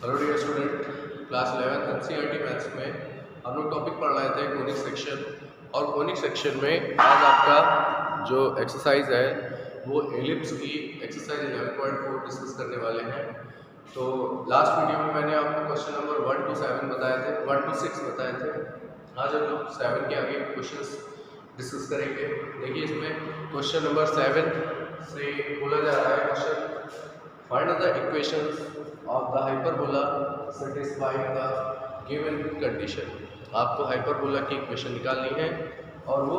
Hello dear student, class 11th NCERT maths में हम लोग टॉपिक पढ़ रहे थे कोनिक सेक्शन। और कोनिक सेक्शन में आज आपका जो एक्सरसाइज है वो एलिप्स की एक्सरसाइज 11.4 डिस्कस करने वाले हैं। तो लास्ट वीडियो में मैंने आपको क्वेश्चन नंबर 1 to 7 बताए थे, 1 to 6 बताए थे। आज हम लोग 7 के आगे क्वेश्चंस डिस्कस करेंगे। देखिए इसमें क्वेश्चन नंबर 7 से बोला जा रहा है question, find the equations of the hyperbola satisfying the given condition। आपको हाइपरबोला की इक्वेशन निकालनी है और वो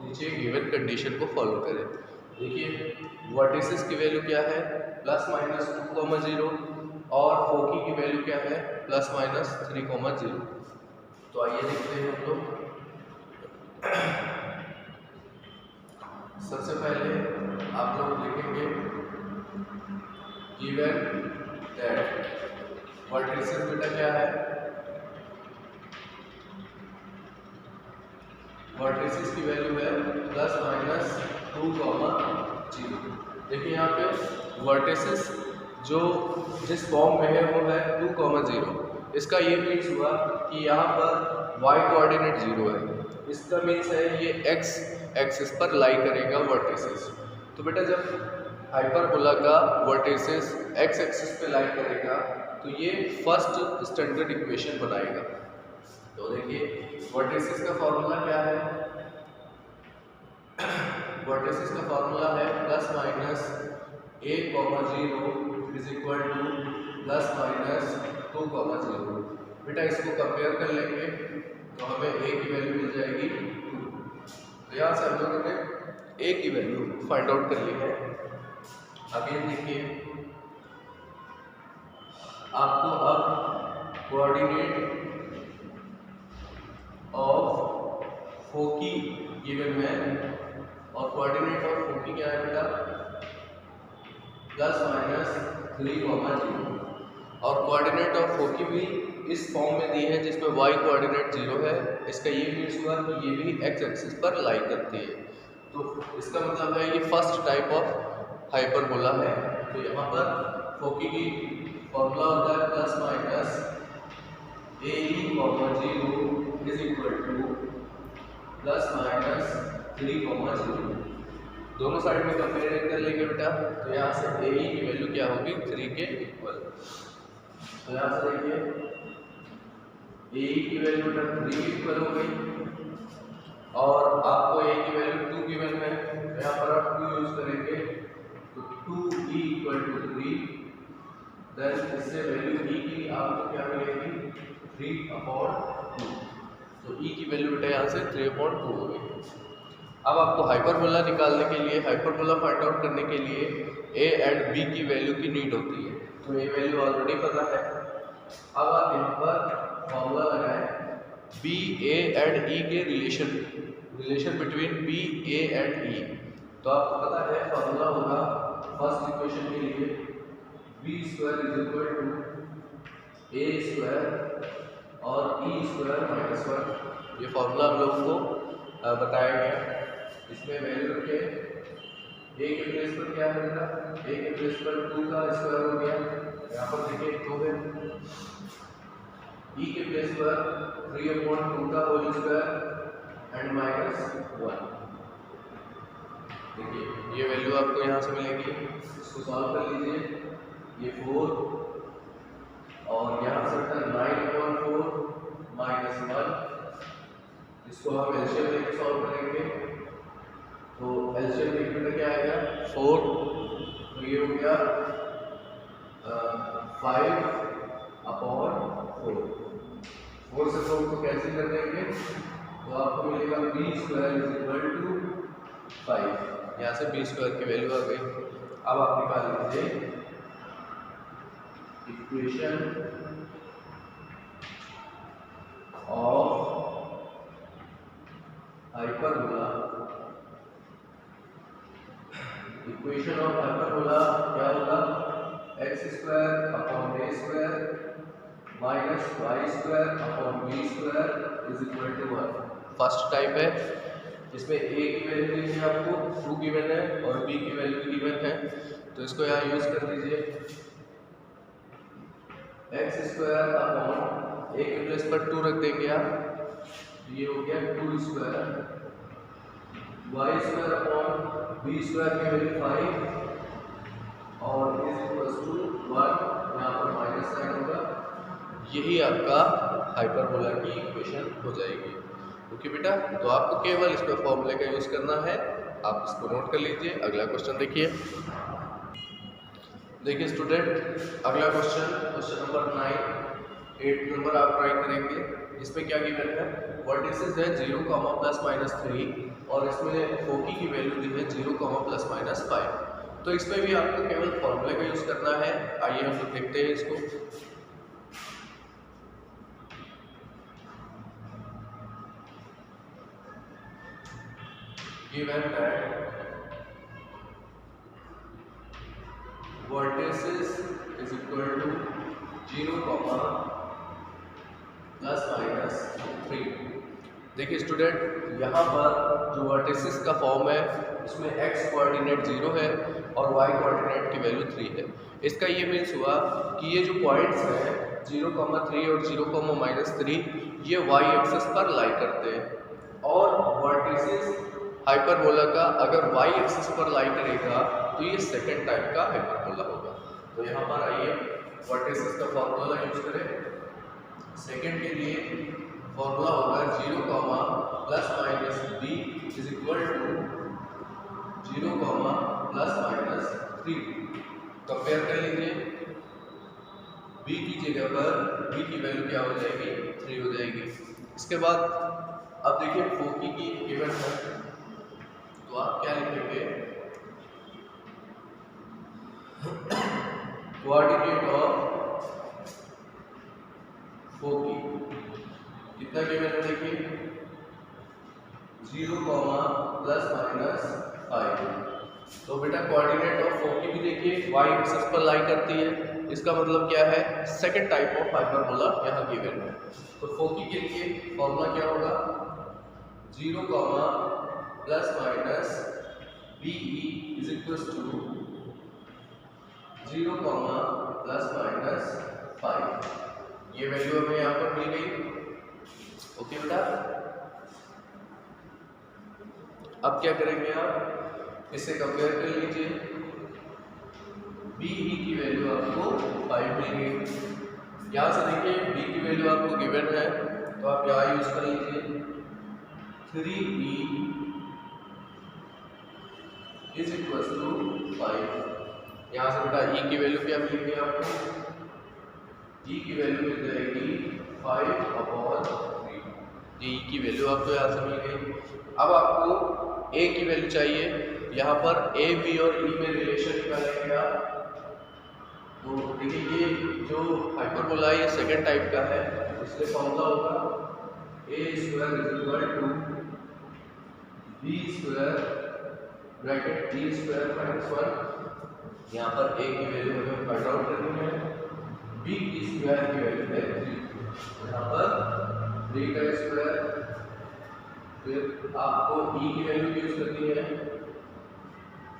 नीचे गिवन कंडीशन को फॉलो करें। देखिए वर्टिसेस की वैल्यू क्या है, ±2,0 और फोकी की वैल्यू क्या है, ±3,0। तो आइए देखते हैं हम लोग। सबसे पहले आप लोग लिखेंगे given that वर्टिसेस बेटा क्या है, वर्टिसेस की वैल्यू है ±2,0। देखिए यहाँ पे वर्टिसेस जो जिस फॉर्म में है वो है 2,0। इसका ये मीन्स हुआ कि यहाँ पर y कोऑर्डिनेट 0 है। इसका मीन्स है ये x एक्सिस पर लाई करेगा वर्टिसेस। तो बेटा जब हाइपरबोला का वर्टिसेस x एक्सिस पे लाई करेगा तो ये फर्स्ट स्टैंडर्ड इक्वेशन बनाएगा। तो देखिए वर्टिसेस का फॉर्मूला क्या है, वर्टिसेस का फॉर्मूला है ±a,0 ±2,0। बेटा इसको कंपेयर कर लेंगे तो हमें a की वैल्यू मिल जाएगी 2। तो यहाँ से हम लोगों ने a की वैल्यू फाइंड आउट कर ली है। अगेन देखिए आपको अब कोऑर्डिनेट ऑफ फोकी गिवन है और कोऑर्डिनेट ऑफ फोकी क्या है बेटा, ±3,0। और कोऑर्डिनेट ऑफ फोकी भी इस फॉर्म में दी है जिसमें y कोऑर्डिनेट 0 है। इसका ये मीन्स हुआ कि ये भी x एक्सिस पर लाई करती है। तो इसका मतलब है ये फर्स्ट टाइप ऑफ हाइपरबोला है। तो यहाँ पर फोकी की फॉर्मूला होता है ±3,0 दोनों साइड में कंपेयर कर लेंगे बेटा। तो यहाँ से ए की वैल्यू क्या होगी, 3 के इक्वल। तो यहाँ से देखिए ए की वैल्यू बेटा 3 के इक्वल हो गई और आपको ए की वैल्यू 2 गिवन है। यहाँ पर आप 2 यूज करेंगे तो 2e = 3। देन इससे वैल्यू e की आपको क्या मिलेगी, 3/2। तो e की वैल्यू बेटा यहाँ से 3/2 हो गई। अब आपको हाइपरबोला निकालने के लिए, हाइपरबोला फाइंड आउट करने के लिए a एंड b की वैल्यू की नीड होती है। तो ये वैल्यू ऑलरेडी पता है। अब आप यहाँ पर फॉर्मूला लगाएं b a एंड e के relation between b a and e। तो आपको पता है फॉर्मूला होगा फर्स्ट इक्वेशन के लिए b² = a² और e² - 1। ये फॉर्मूला हम लोगों को बताया गया। इसमें वैल्यू रखिए, a के प्लेस पर क्या है बेटा, a के प्लेस पर 2 का स्क्वायर हो गया, यहाँ पर देखिए 2 है। e के प्लेस पर 3/2 का होल स्क्वायर एंड -1। देखिए ये वैल्यू आपको यहाँ से मिलेगी। इसको सॉल्व कर लीजिए, ये 4 और यहाँ से 9/4 -1। इसको हम एलसीएम लेके सॉल्व करेंगे तो एलसीएम देखने में क्या आएगा, 4। तो ये हो गया 5/4। 4 से 4 को कैंसिल कर देंगे तो आपको मिलेगा b² = 5। यहाँ से b² की वैल्यू आ गई। अब आप निकाल लीजिए equation of hyperbola. Equation of hyperbola क्या होगा, x² / a² - y² = 1। First type है, इसमें a की वैल्यू दी है आपको 2 गिवन है और b की वैल्यू गिवन है। तो इसको यहाँ यूज कर लीजिए। एक्स स्क्वायर अपॉन ए के प्लेस पर 2 रख देंगे आप, ये हो गया 2 square, Y square upon B square की वैल्यू 5 और इज इक्वल्स टू 1, यहाँ पर माइनस साइन होगा। यही आपका हाइपरबोला की इक्वेशन हो जाएगी। ओके बेटा, तो आपको केवल इस पर फॉर्मूले का यूज़ करना है, आप इसको नोट कर लीजिए। अगला क्वेश्चन देखिए। देखिए स्टूडेंट, अगला क्वेश्चन नंबर 9, 8 नंबर आप ट्राई करेंगे। इसमें क्या गिवन है, वर्टिसेस है 0, ±3 और इसमें फोकी की वैल्यू दी है 0, ±5। तो इसमें भी आपको केवल फॉर्मूले का यूज़ करना है। आइए हम लोग देखते हैं इसको। Given that vertices is equal to 0, ±3। देखिए स्टूडेंट, यहाँ पर जो वर्टिसेस का फॉर्म है उसमें x कोऑर्डिनेट 0 है और y कोऑर्डिनेट की वैल्यू 3 है। इसका ये मीन्स हुआ कि ये जो पॉइंट्स हैं 0, 3 और 0, -3 ये y एक्सिस पर लाई करते हैं। और वर्टिसेस हाइपरबोला का अगर y एक्सिस पर लाई करेगा तो ये सेकंड टाइप का हाइपरबोला होगा। तो यहाँ पर आइए वर्टिसेस का फॉर्मूला यूज करें। सेकंड के लिए फॉर्मूला होगा 0, ±b is equal to 0, ±3। Compare कर लीजिए, b की जगह पर b की वैल्यू क्या हो जाएगी, 3 हो जाएगी। इसके बाद अब देखिए फोकी की गिवन है, तो आप क्या लिखेंगे, कोऑर्डिनेट ऑफ फोकी कितना गिवन है, देखिए 0, ±5। तो बेटा कोऑर्डिनेट ऑफ फोकी भी देखिए y एक्सिस पर लाई करती है, इसका मतलब क्या है, सेकंड टाइप ऑफ हाइपरबोला यहाँ गिवन है। तो फोकी के लिए फॉर्मूला क्या होगा, 0, ±be इज इक्वल्स टू 0, ±5। ये वैल्यू हमें यहाँ पर मिल गई। ओके बेटा, अब क्या करेंगे आप, इसे कंपेयर कर लीजिए। BE की वैल्यू आपको 5 मिल गई। यहाँ से देखिए B की वैल्यू आपको गिवन है, तो आप यहाँ यूज कर लीजिए 3E इज इक्वल टू 5। यहाँ से बेटा E की वैल्यू क्या मिलेगी आपको, E की वैल्यू मिल जाएगी 5/3। ये E की वैल्यू आपको यहाँ से मिल गई। अब आपको A की वैल्यू चाहिए, यहाँ पर A, B और E में रिलेशन निकालेंगे आप। तो देखिए ये जो हाइपरबोला है ये सेकंड टाइप का है, इसलिए फॉर्मूला होगा a² is equal to b² bracket b² - 1। यहाँ पर a की वैल्यू हमें फाइंड आउट करनी है, b की स्क्वायर की वैल्यू है 3, यहाँ पर 3 का स्क्वायर। फिर आपको e की वैल्यू यूज करनी है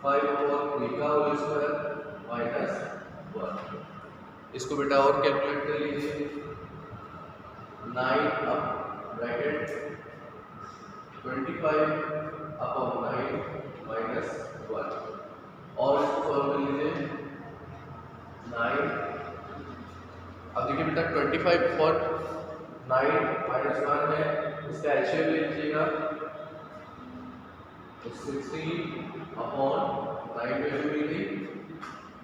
5/3 का होल स्क्वायर -1। इसको बेटा और कैलकुलेट कर लीजिए, 9 अप ब्रैकेट 25/9 -1 और इसको सॉल्व कर लीजिए 9। अब देखिए बेटा 25 और 9 -1 है, इसका एलसीएम ले लीजिएगा तो 16/9 वैल्यू मिल गई।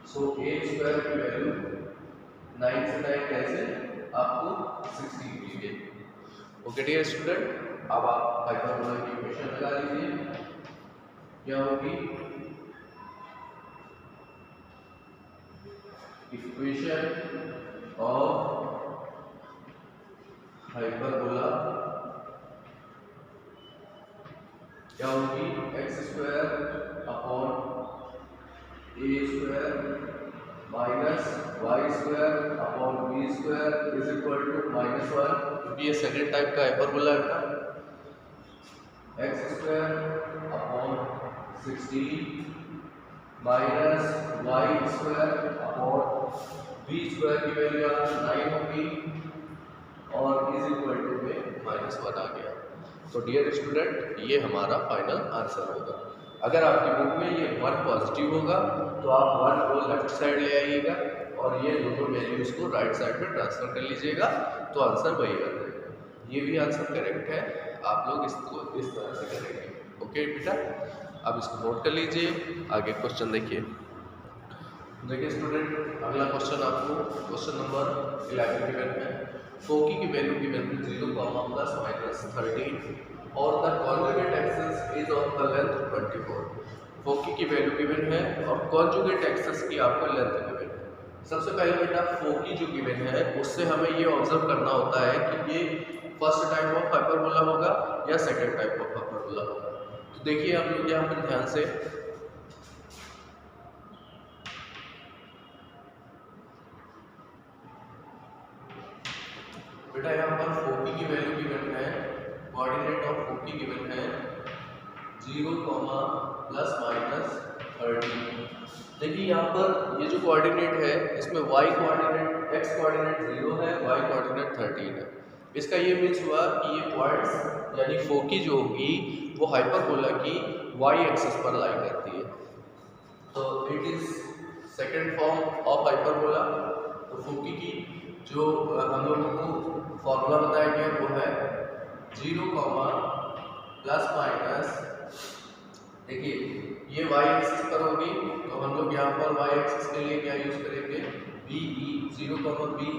सो a² की वैल्यू 9 से 9 कैसे आपको 16 मिल गई। ओके डियर स्टूडेंट, अब आप हाइपरबोला की इक्वेशन लगा लीजिए। क्या होगी, इक्वेशन ऑफ हाइपरबोला क्या होगी, x² upon a² minus y² upon b² is equal to -1, क्योंकि ये सेकंड टाइप का हाइपरबोला है। x² upon 16 minus y² upon B square की वैल्यू 9 होगी और इज इक्वल टू में -1 आ गया। तो डियर स्टूडेंट ये हमारा फाइनल आंसर होगा। अगर आपकी बुक में ये 1 पॉजिटिव होगा तो आप 1 को लेफ्ट साइड ले आइएगा और ये दोनों वैल्यूज को राइट साइड में ट्रांसफर कर लीजिएगा तो आंसर वही आ जाएगा। ये भी आंसर करेक्ट है, आप लोग इसको इस तरह से करेंगे। ओके बेटा, अब इसको नोट कर लीजिए। आगे क्वेश्चन देखिए स्टूडेंट, अगला क्वेश्चन आपको क्वेश्चन नंबर 11 गिवन है। फोकी की वैल्यू गिवन है 0, ±13 और the conjugate axis is of the length 24। फोकी की वैल्यू गिवन है और कॉन्जुगेट एक्सिस की आपको लेंथ गिवन है। सबसे पहले बेटा फोकी जो गिवन है उससे हमें ये ऑब्जर्व करना होता है कि ये फर्स्ट टाइप ऑफ हाइपरबोला होगा या सेकंड टाइप ऑफ हाइपरबोला होगा। तो देखिए आप लोग यहाँ पर ध्यान से, बेटा यहाँ पर फोकी की वैल्यू गिवन है, कोऑर्डिनेट ऑफ फोकी गिवन है 0, ±13। देखिए यहाँ पर ये जो कोऑर्डिनेट है इसमें y कोऑर्डिनेट, x कोऑर्डिनेट 0 है, y कोऑर्डिनेट 13 है। इसका ये मीन्स हुआ कि ये पॉइंट्स यानी फोकी जो होगी वो हाइपरबोला की y एक्सिस पर लाई करती है। तो it is second form of hyperbola. तो फोकी की जो हम लोगों को फॉर्मूला बताया गया वो है 0, ±, देखिए ये y एक्सिस पर होगी तो हम लोग यहाँ पर y एक्सिस के लिए क्या यूज करेंगे, BE 0, BE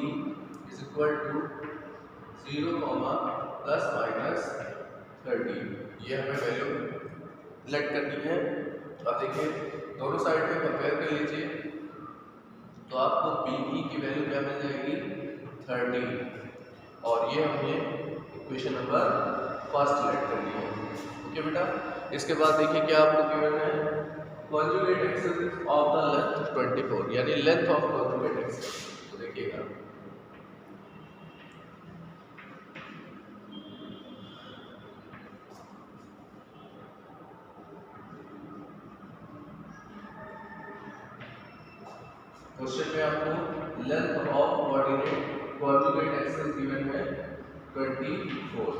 is equal to 0, ±13। ये हमें वैल्यू सेलेक्ट करनी है। अब देखिए दोनों साइड में कंपेयर कर लीजिए तो आपको BE की वैल्यू क्या मिल जाएगी, 13 और ये हमने इक्वेशन नंबर फर्स्ट सेलेक्ट कर ली है। ओके बेटा, इसके बाद देखिए क्या आपको गिवन है, conjugate axis of the length 24 यानी लेंथ ऑफ कॉन्जुगेट एक्सिस। तो देखिएगा क्वेश्चन में आपको length of coordinate conjugate axis given है 24।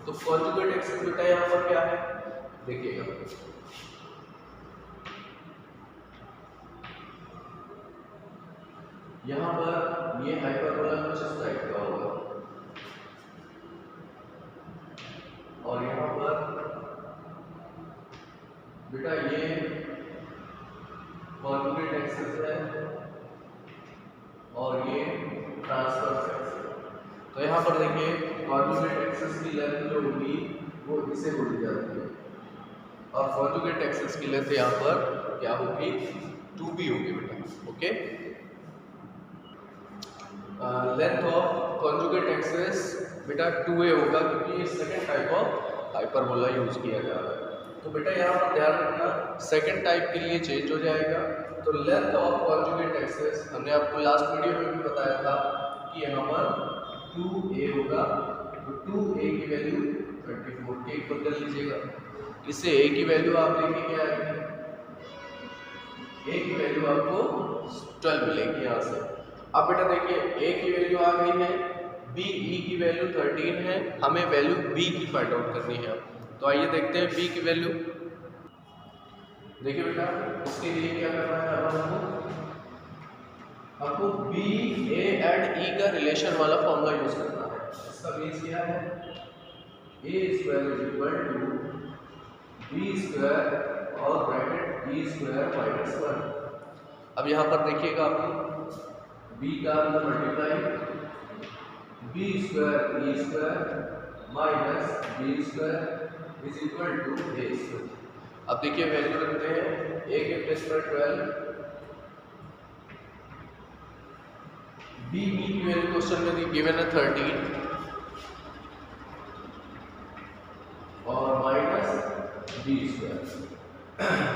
तो कॉन्जुगेट एक्सिस बेटा यहाँ पर क्या है, देखिएगा यहाँ पर ये हाइपरबोला कुछ इस टाइप का होगा और यहाँ पर बेटा ये कॉन्जुगेट एक्सिस है और ये ट्रांसवर्स एक्सिस। तो यहाँ पर देखिए कॉन्जुगेट एक्सिस की लेंथ जो होगी वो इसे बोली जाती है और कॉन्जुगेट एक्सिस की लेंथ यहाँ पर क्या होगी, 2b होगी बेटा। Okay, length of conjugate axis बेटा 2a होगा क्योंकि ये second type of hyperbola use किया जा रहा है। तो बेटा यहाँ पर ध्यान रखना सेकंड टाइप के लिए चेंज हो जाएगा। तो लेंथ ऑफ कॉन्जुगेट एक्सिस हमने आपको लास्ट वीडियो में भी बताया था कि यहाँ पर 2a होगा। तो 2a की वैल्यू 24 के इक्वल कर लीजिएगा। इससे a की वैल्यू आप देखिए क्या आएगी, a की वैल्यू आपको 12 मिलेगी यहाँ से। अब बेटा देखिए a की वैल्यू आ गई है, BE की वैल्यू 13 है, हमें वैल्यू B की फाइंड आउट करनी है। तो आइए देखते हैं B की वैल्यू। देखिए बेटा इसके लिए क्या करना है, आपको B, A एंड E का रिलेशन वाला फॉर्मूला यूज करना है। इसका मीन्स क्या है, A square is equal to B square और ब्रैकेट B स्क्वायर माइनस 1। अब यहाँ पर देखिएगा आपको B का multiply B square E square minus B square is equal to A square. अब देखिए वैल्यू रखते हैं, A के प्लेस पर 12, B की वैल्यू क्वेश्चन में गिवन है 13 और minus B square.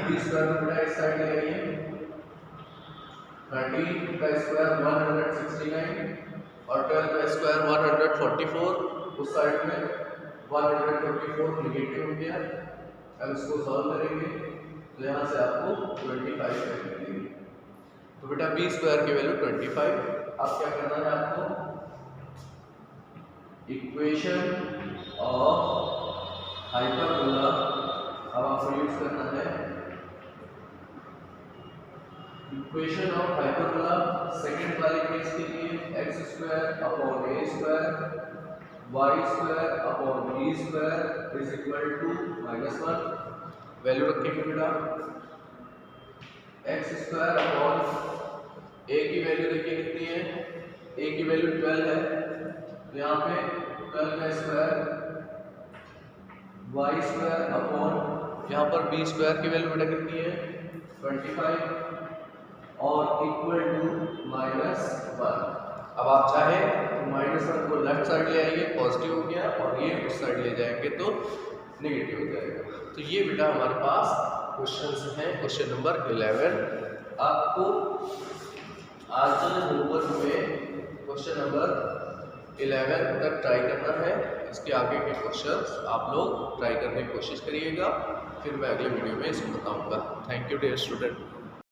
B square को बेटा इस साइड ले आइए, 13 का स्क्वायर 169 और 12 का स्क्वायर 144, उस साइड में 144 नेगेटिव हो गया। अब इसको सॉल्व करेंगे तो यहाँ से आपको 25 मिलेगी। तो बेटा बी स्क्वायर की वैल्यू 25। अब क्या करना है आपको, इक्वेशन ऑफ हाइपरबोला अब आपको यूज करना है। इक्वेशन ऑफ हाइपरबोला सेकंड वाले केस के लिए X square upon A square Y square upon B square is equal to -1। Value रखेंगे बेटा, एक्स स्क्वायर अपॉन ए की वैल्यू देखिए कितनी है, ए की वैल्यू 12 है, तो यहाँ पे 12 का स्क्वायर, वाई स्क्वायर अपॉन यहाँ पर बी स्क्वायर की वैल्यू बेटा कितनी है 25 और इक्वल टू -1। अब आप चाहे तो -1 को लेफ्ट साइड ले आइए, पॉजिटिव हो गया, और ये उस साइड ले जाएंगे तो नेगेटिव हो जाएगा। तो ये बेटा हमारे पास क्वेश्चंस हैं, क्वेश्चन नंबर 11। आपको आज होमवर्क में क्वेश्चन नंबर 11 तक ट्राई करना है। इसके आगे के क्वेश्चंस आप लोग ट्राई करने की कोशिश करिएगा, फिर मैं अगले वीडियो में इसको बताऊंगा। Thank you dear student.